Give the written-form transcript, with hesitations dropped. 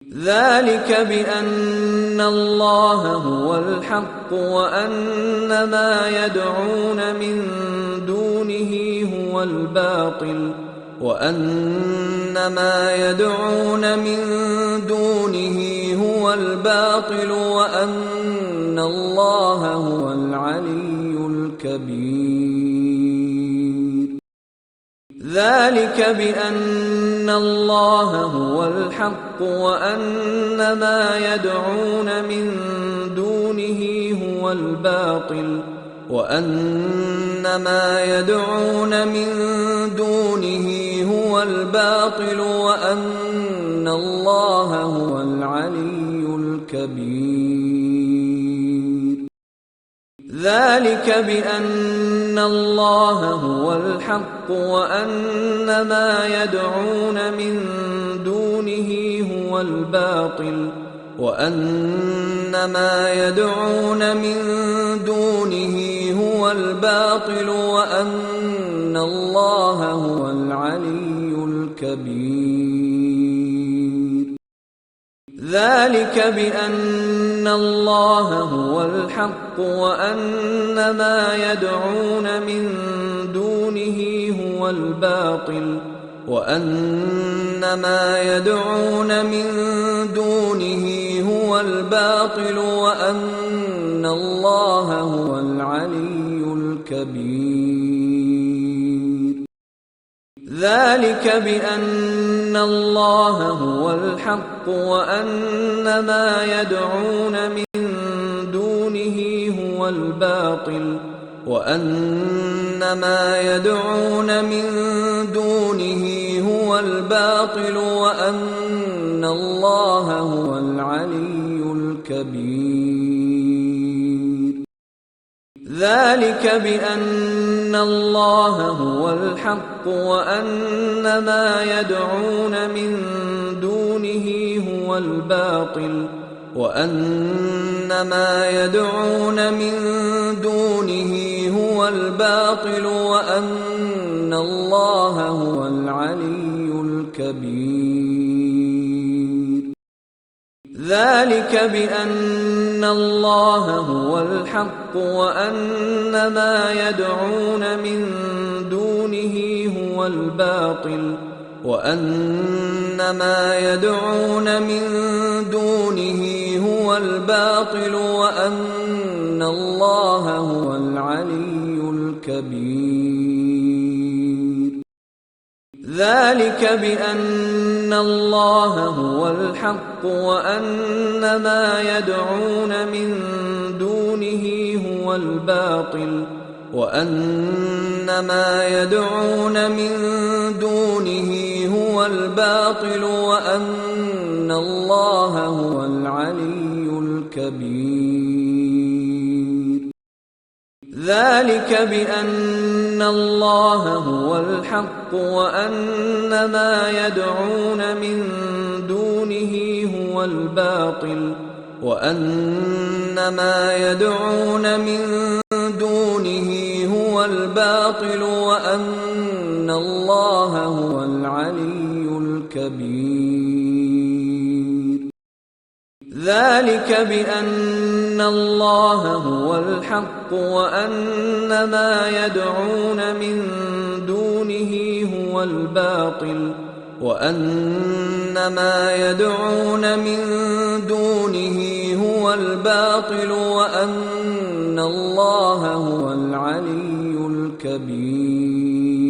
ذلك بأن الله هو الحق وأن ما يدعون من دونه هو الباطل وأن الله هو العلي الكبير ذلك بأن الله هو الحق وأن ما يدعون من دونه هو الباطل وأن الله هو العلي الكبير ذلك بأن الله هو الحق وأن ما يدعون من دونه هو الباطل وأن الله هو العلي الكبير ذلك بأن الله هو الحق وأن ما يدعون من دونه هو الباطل وأن الله هو العلي الكبير ذلك بأن الله هو الحق وأن ما يدعون من دونه هو الباطل وأن الله هو العلي الكبير ذلك بأن الله هو الحق وأن ما يدعون من دونه هو الباطل وأن الله هو العلي الكبير ذلك بأن الله هو الحق وأن ما يدعون من دونه هو الباطل وأن الله هو العلي الكبير ذلك بأن الله هو الحق وأن ما يدعون من دونه هو الباطل وأن الله هو العلي الكبير ذلك بأن الله هو الحق وأن ما يدعون من دونه هو الباطل وأن الله هو العلي الكبير ذلك بأن الله هو الحق وأن ما يدعون من دونه هو الباطل وأن الله هو العلي الكبير